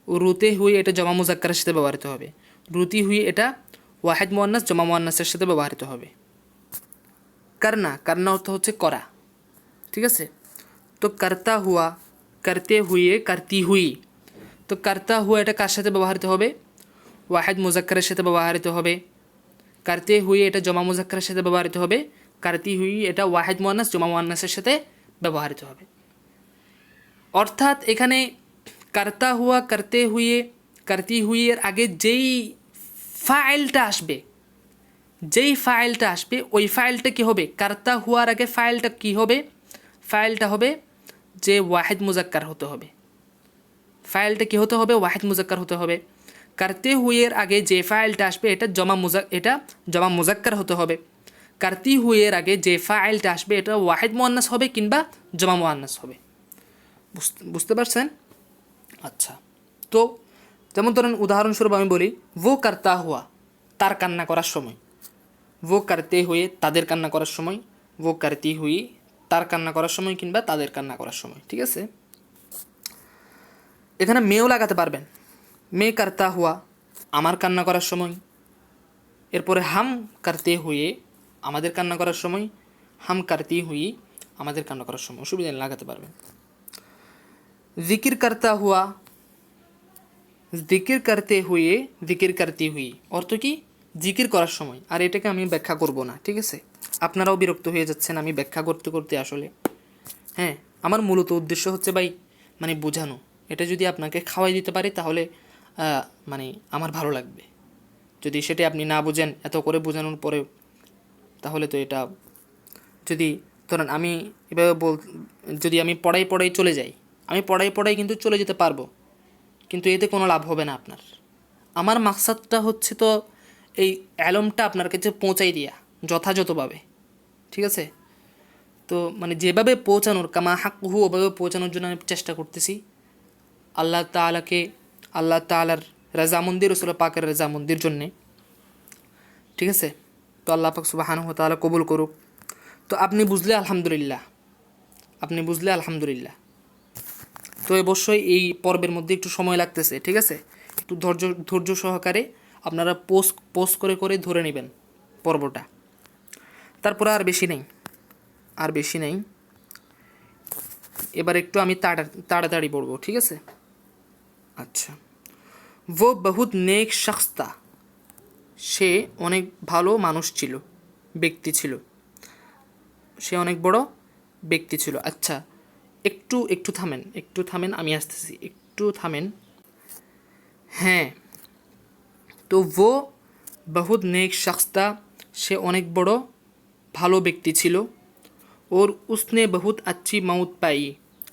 রুতে হুই এটা জমা মুজাক্কারের সাথে ব্যবহৃত হবে। রুতি হুই এটা ওয়াহেদ মুয়ান্নাস জমা মুয়ান্নাসের সাথে ব্যবহৃত হবে। কারনা অর্থ হচ্ছে করা। ঠিক আছে? তো করতা হুয়া, করতে হুয়ে, করতি হুই। তো করতা হুয়া এটা কার সাথে ব্যবহৃত হবে? ওয়াহেদ মুজাক্কারের সাথে ব্যবহৃত হবে। করতে হুয়ে এটা জমা মুজাক্কারের সাথে ব্যবহৃত হবে। করতি হুই এটা ওয়াহেদ মুয়ান্নাস জমা মুয়ান্নাসের সাথে ব্যবহৃত হবে। অর্থাৎ এখানে করতা হুয়া, করতে হুয়ে, করতি হুইয়ের আগে যেই ফাইলটা আসবে ওই ফাইলটা কী হবে? করতা হুয়ার আগে ফাইলটা কী হবে? ফাইলটা হবে যে ওয়াহেদ মুজাক্কার হতে হবে। ফাইলটা কী হতে হবে? ওয়াহেদ মুজাক্কার হতে হবে। করতে হুইয়ের আগে যে ফাইলটা আসবে এটা জমা মুজাক্কার হতে হবে। করতি হুইয়ের আগে যে ফাইলটা আসবে এটা ওয়াহেদ মুয়ান্নাস হবে কিংবা জমা মুয়ান্নাস হবে। বুঝতে পারছেন? আচ্ছা, তো যেমন ধরেন উদাহরণস্বরূপ আমি বলি वो करता हुआ তার কান্না করার সময়, वो करते हुए তাদের কান্না করার সময়, वो करती हुई তার কান্না করার সময় কিংবা তাদের কান্না করার সময়। ঠিক আছে? এখানে মেয়েও লাগাতে পারবেন। মে করতা হুয়া আমার কান্না করার সময়। এরপরে হাম করতে হুয়ে আমাদের কান্না করার সময়, হাম করতি হুই আমাদের কান্না করার সময়। অসুবিধা নেই, লাগাতে পারবেন। জিকির করতা হুয়া, জিকির করতে হুয়ে, জিকির করতি হুই অর্থ কি? জিকির করার সময়। আর এটাকে আমি ব্যাখ্যা করব না। ঠিক আছে? আপনারাও বিরক্ত হয়ে যাচ্ছেন আমি ব্যাখ্যা করতে করতে আসলে। হ্যাঁ, আমার মূলত উদ্দেশ্য হচ্ছে ভাই মানে বোঝানো। এটা যদি আপনাকে খাওয়াই দিতে পারি তাহলে মানে আমার ভালো লাগবে। যদি সেটা আপনি না বোঝেন এত করে বোঝানোর পরেও, তাহলে তো এটা যদি ধরেন আমি এভাবে যদি আমি পড়াই চলে যাই, আমি পড়াই কিন্তু চলে যেতে পারবো, কিন্তু এতে কোনো লাভ হবে না আপনার। আমার মাকসাদটা হচ্ছে তো এই অ্যালমটা আপনার কাছে পৌঁছাই দেওয়া যথাযথভাবে। ঠিক আছে? তো মানে যেভাবে পৌঁছানোর কামা হাক্কুহু ওভাবে পৌঁছানোর জন্য আমি চেষ্টা করতেছি। আল্লাহ তাআলাকে, আল্লাহ তাআলার রাজামন্দির, রাসূল পাকের রাজামন্দির জন্যে, ঠিক আছে। তো আল্লাহ পাক সুবহানাহু ওয়া তাআলা কবুল করুক। তো আপনি বুঝলে আলহামদুলিল্লাহ, আপনি বুঝলে আলহামদুলিল্লাহ। তো অবশ্যই এই পর্বের মধ্যে একটু সময় লাগতেছে, ঠিক আছে। একটু ধৈর্য সহকারে আপনারা পোস্ট করে করে ধরে নেবেন পর্বটা। তারপরে আর বেশি নেই, আর বেশি নেই। এবার একটু আমি তাড়াতাড়ি পড়বো, ঠিক আছে। আচ্ছা, वो बहुत नेक शख्स था, সে অনেক ভালো মানুষ ছিল, ব্যক্তি ছিল, সে অনেক বড় ব্যক্তি ছিল। আচ্ছা, একটু একটু থামেন, একটু থামেন, আমি আসতেছি, একটু থামেন। হ্যাঁ, তো वो बहुत नेक शख्स था, সে অনেক বড় ভালো ব্যক্তি ছিল। ওর उसने बहुत अच्छी मौत पाई,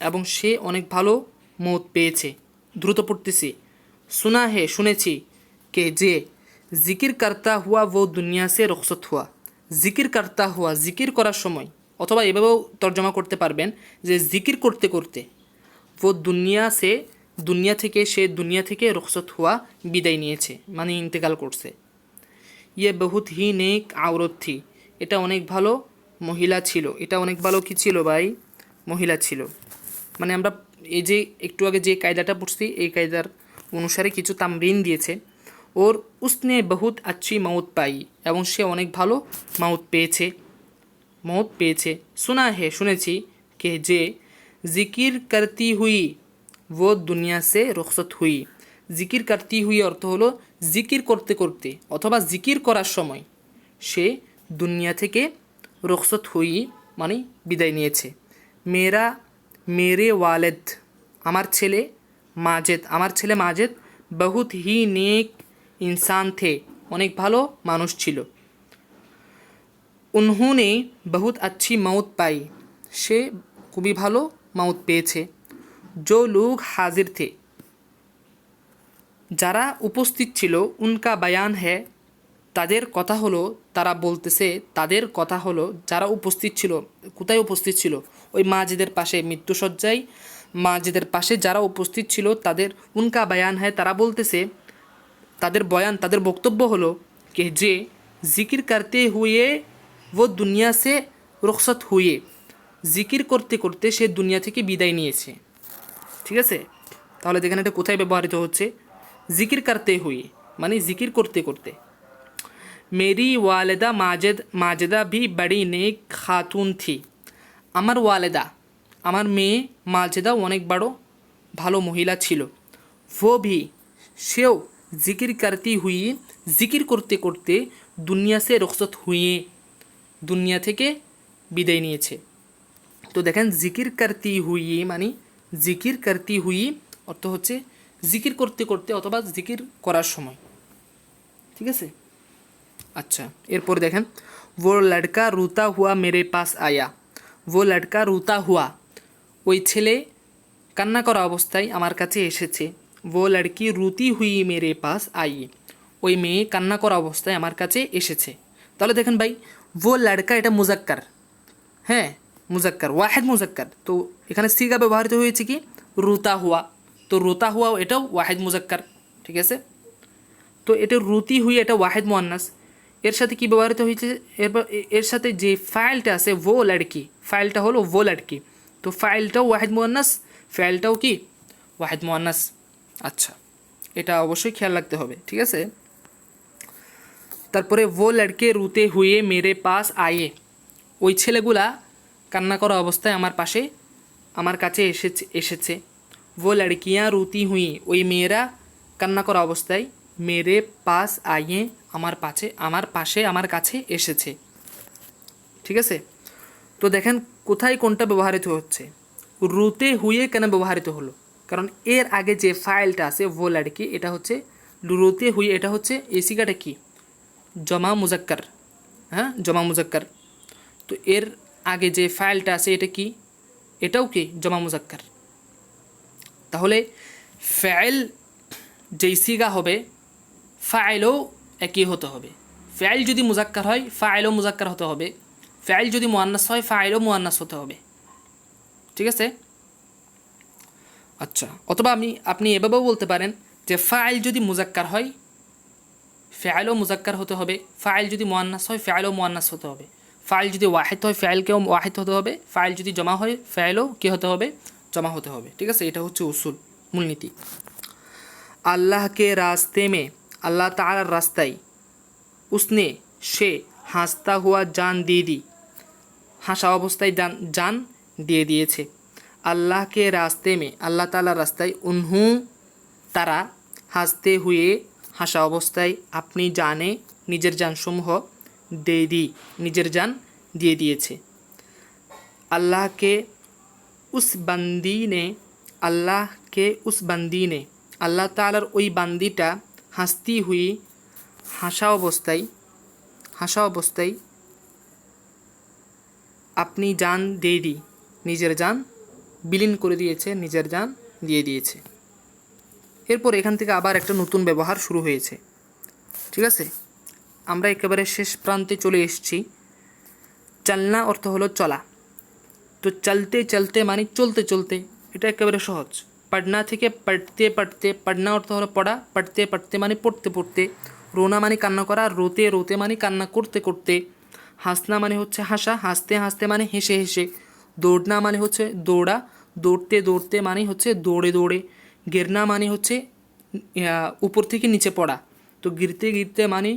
এবং সে অনেক ভালো মৌত পেয়েছে। দ্রুত পড়তেছি। শোনা হে, শুনেছি, কে যে জিকির করতা হুয়া वो দুনিয়া সে রুখসত হুয়া। জিকির করতা হুয়া, জিকির করার সময়, অথবা এভাবেও তর্জমা করতে পারবেন যে জিকির করতে করতে, ও দুনিয়া থেকে, সে দুনিয়া থেকে রুখসত হুয়া, বিদায় নিয়েছে, মানে ইন্তেকাল করছে। ইয়ে বহুত হি নেক আওরত থি, এটা অনেক ভালো মহিলা ছিল, এটা অনেক ভালো কি ছিল ভাই, মহিলা ছিল। মানে আমরা এই যে একটু আগে যে কায়দাটা পড়ছি, এই কায়দার অনুসারে কিছু তামরিন দিয়েছে। ওর উসনে বহুত আচ্ছি মৌত পাই, এবং সে অনেক ভালো মৌত পেয়েছে। শোনা হে, শুনেছি, কে যে জিকির করতি হুই वो দুনিয়া সে রুখসত হুই। জিকির করতি হুই অর্থ হলো জিকির করতে করতে, অথবা জিকির করার সময় সে দুনিয়া থেকে রুখসত হুই, মানে বিদায় নিয়েছে। মেরে ওয়ালেদ, আমার ছেলে মাজেদ বহুত হি নেক ইনসান থে, অনেক ভালো মানুষ ছিল। উনহুনে বহুত আচ্ছি মৌত পাই, সে খুবই ভালো মৌত পেয়েছে। जो लोग हाजिर थे, যারা উপস্থিত ছিল, উনকা বয়ান হ্যায়, তাদের কথা হলো, তারা বলতেছে, তাদের কথা হলো, যারা উপস্থিত ছিল, কোথায় উপস্থিত ছিল, ওই মাজেদের পাশে, মৃত্যুসজ্জায় মাজেদের পাশে যারা উপস্থিত ছিল, তাদের উনকা বয়ান হ্যায়, তারা বলতেছে, তাদের বয়ান, তাদের বক্তব্য হলো কে যে জিকির করতে হুয়ে ও দুনিয়া সে রুখসত হুয়ে, জিকির করতে করতে সে দুনিয়া থেকে বিদায় নিয়েছে, ঠিক আছে। তাহলে দেখেন এটা কোথায় ব্যবহৃত হচ্ছে, জিকির করতে হুয়ে, মানে জিকির করতে করতে। মেরি ওয়ালেদা মাজেদা ভি বড়ি নেক খাতুন থি, আমার ওয়ালেদা, আমার মেয়ে মাজেদা অনেক বড় ভালো মহিলা ছিল। वो भी, সেও জিকির করতি হুই, জিকির করতে করতে দুনিয়া সে রুখসত হুয়ে, দুনিয়া থেকে বিদায় নিয়েছে। তো দেখেন জিকির করতি হুই মানে জিকির করতি হুই অর্থ হচ্ছে জিকির করতে করতে, অথবা জিকির করার সময়, ঠিক আছে। আচ্ছা, এরপর দেখেন, वो लड़का रोता हुआ मेरे पास आया, वो लड़का रोता हुआ, ওই ছেলে কান্না করা অবস্থায় আমার কাছে এসেছে। वो लड़की रोती हुई मेरे पास आई, ওই মেয়ে কান্না করা অবস্থায় আমার কাছে এসেছে। তাহলে দেখেন ভাই, वो लड़का এটা মুজাক্কার, হ্যাঁ মুজাক্কার, ওয়াহেদ মুজাক্কার। তো এখানে সিগা ব্যবহৃত হয়েছে কি, রুতা হুয়া। তো রুতা হুয়া এটাও ওয়াহেদ মুজাক্কার, ঠিক আছে। তো এটা রুতি হুই, এটা ওয়াহেদ মুয়ান্নাস। এর সাথে কি ব্যবহৃত হয়েছে, এর সাথে যে ফাইলটা আছে वो लड़की, ফাইলটা হলো वो लड़की। তো ফাইলটাও ওয়াহেদ মুয়ান্নাস, ফাইলটাও কি ওয়াহেদ মুয়ান্নাস। আচ্ছা, এটা অবশ্যই খেয়াল রাখতে হবে, ঠিক আছে। তারপরে वो लड़के रोते हुए मेरे पास आए, ওই ছেলেগুলা কান্না করা অবস্থায় আমার কাছে এসেছে। वो लड़कियाँ रोती हुई, ওই মেয়েরা কান্না করা অবস্থায় মেরে পাস আইয়ে, আমার কাছে এসেছে, ঠিক আছে। তো দেখেন কোথায় কোনটা ব্যবহৃত হচ্ছে, রুতে হুয়ে কেন ব্যবহৃত হলো, কারণ এর আগে যে ফাইলটা আছে वो लड़की, এটা হচ্ছে রুতে হুয়ে, এটা হচ্ছে এই সিগাটা কি, জমা মুজাক্কার, হ্যাঁ জমা মুজাক্কার। তো এর আগে যে ফাইলটা আছে এটা কি, এটাও কি জমা মুজাক্কার। তাহলে ফাইল যেই সিগা হবে, ফাইলও একই হতে হবে। ফাইল যদি মুজাক্কার হয়, ফাইলও মুজাক্কার হতে হবে। ফাইল যদি মুয়ান্নাস হয় ফাইলও মুয়ান্নাস হতে হবে, ঠিক আছে। আচ্ছা, অথবা আপনি এভাবেও বলতে পারেন যে ফাইল যদি মুজাক্কার হয় ফাইলও মুজাক্কার হতে হবে, ফাইল যদি মুয়ান্নাস হয় ফাইলও মুয়ান্নাস হতে হবে, ফাইল যদি ওয়াহিদ হয় ফাইলকেও ওয়াহিদ হতে হবে, ফাইল যদি জমা হয় ফাইলও কী হতে হবে, জমা হতে হবে, ঠিক আছে। এটা হচ্ছে উসুল, মূলনীতি। আল্লাহ কে রাস্তে মে, আল্লাহ তাআলার রাস্তায়, উসনে সে হাসতা হুয়া জান দিয়ে দি, হাসা অবস্থায় জান দিয়ে দিয়েছে। আল্লাহ কে রাস্তে মে, আল্লাহ তাআলার রাস্তায়, উনহু তারা, হাসতে হুয়ে হাসা অবস্থায়, আপনি জানে নিজের জানসমূহ, দে দি নিজের জান দিয়ে দিয়েছে। আল্লাহ কে উস বান্দি নে, আল্লাহ কে উস বান্দি নে, আল্লাহ তাআলার ওই বান্দিটা, হাসতি হুই হাসা অবস্থায় আপনি জান দে দি নিজের জান বিলীন করে দিয়েছে, নিজের জান দিয়ে দিয়েছে। এরপর এখান থেকে আবার একটা নতুন ব্যবহার শুরু হয়েছে, ঠিক আছে। আমরা একেবারে শেষ প্রান্তে চলে এসেছি। চলনা অর্থ হলো চলা, তো চলতে চলতে মানে চলতে চলতে, এটা একেবারে সহজ। পড়না থেকে পড়তে পড়তে, পড়না অর্থ হলো পড়া, পড়তে পড়তে মানে পড়তে পড়তে, রোনা মানে কান্না করা, রোতে রোতে মানে কান্না করতে করতে, হাসনা মানে হচ্ছে হাসা, হাসতে হাসতে মানে হেসে হেসে, দৌড়না মানে হচ্ছে দৌড়া, দৌড়তে দৌড়তে মানে হচ্ছে দৌড়ে দৌড়ে, গিরনা মানে হচ্ছে উপর থেকে নিচে পড়া, তো গিরতে গিরতে মানে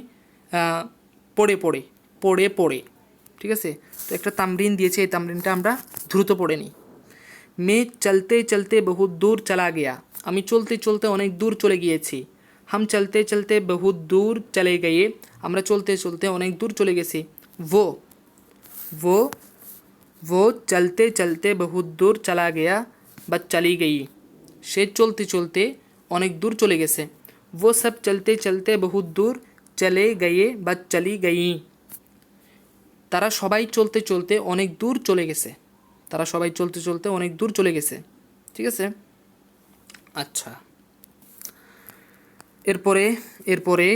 পড়ে পড়ে পড়ে পড়ে, ঠিক আছে। তো একটা তামরিন দিয়েছে, এই তামরিনটা আমরা দ্রুত পড়ে নিই। মে চলতে চলতে বহুত দূর চলা গিয়া, আমি চলতে চলতে অনেক দূর চলে গিয়েছি। হাম চলতে চলতে বহুত দূর চলে গিয়ে, আমরা চলতে চলতে অনেক দূর চলে গেছি। वो वो चलते चलते बहुत दूर चला गया বা চলি গई, সে চলতে চলতে অনেক দূর চলে গেছে। वो सब चलते चलते बहुत दूर चले गए বা চলি গई, তারা সবাই চলতে চলতে অনেক দূর চলে গেছে, তারা সবাই চলতে চলতে অনেক দূর চলে গেছে, ঠিক আছে। আচ্ছা, এরপরে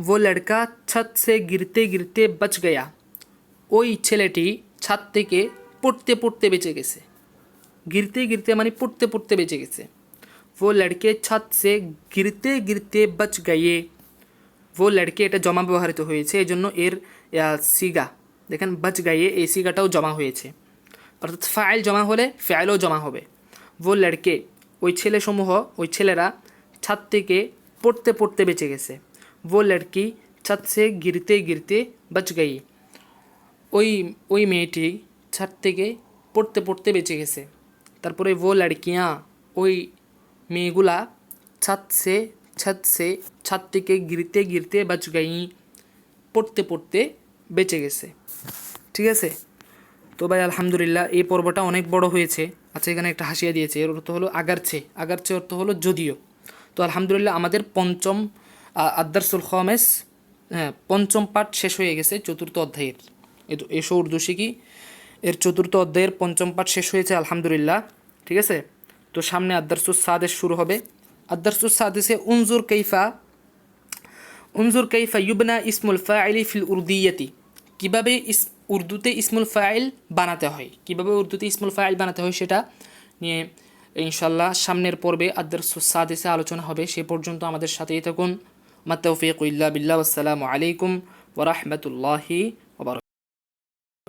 वो लड़का छत से गिरते गिरते बच गया, ওই ছেলেটি ছাদ থেকে পড়তে পড়তে বেঁচে গেছে। गिरते गिरते মানে পড়তে পড়তে বেঁচে গেছে। वो लड़के छत से गिरते गिरते बच गए, वो लड़के এটা জমা ব্যবহৃত হয়েছে, এই জন্য এর সিগা দেখেন বচ গায়ে, এই সিগাটাও জমা হয়েছে, অর্থাৎ ফাইল জমা হলে ফাইলও জমা হবে। वो लड़के ওই ছেলেসমূহ, ওই ছেলেরা ছাদ থেকে পড়তে পড়তে বেঁচে গেছে। वो लड़की छत से गिरते गिरते बच गई, ওই মেয়েটি ছাদ থেকে পড়তে পড়তে বেঁচে গেছে। তারপরে वो लड़कियाँ ওই মেয়েগুলা ছাদ ছাদ থেকে গিরতে গিরতে बच गई পড়তে পড়তে বেঁচে গেছে, ঠিক আছে। তো ভাই আলহামদুলিল্লাহ এই পর্বটা অনেক বড় হয়েছে। আচ্ছা, এখানে একটা হাসিয়া দিয়েছে, এর অর্থ হলো আগারছে, আগারছে অর্থ হলো যদিও। তো আলহামদুলিল্লাহ আমাদের পঞ্চম আদারসুল খমেস, পঞ্চম পাঠ শেষ হয়ে গেছে চতুর্থ অধ্যায়ের। এসো উর্দু শিখি এর চতুর্থ অধ্যায়ের পঞ্চম পাঠ শেষ হয়েছে আলহামদুলিল্লাহ, ঠিক আছে। তো সামনে আদারসুস সাদেস শুরু হবে। আদারসুস সাদেসে উনজুর কাইফা ইউবনা ইসমুল ফাইলি ফিল উর্দিয়াতি, কীভাবে উর্দুতে ইসমুল ফাইল বানাতে হয়, কীভাবে উর্দুতে ইসমুল ফাইল বানাতে হয় সেটা নিয়ে ইনশাল্লাহ সামনের পর্বে আদারসুস সাদেসে আলোচনা হবে। সে পর্যন্ত আমাদের সাথেই থাকুন। মা তাওফীকু ইল্লা বিল্লাহ, আসসালামু আলাইকুম ওয়া রাহমাতুল্লাহি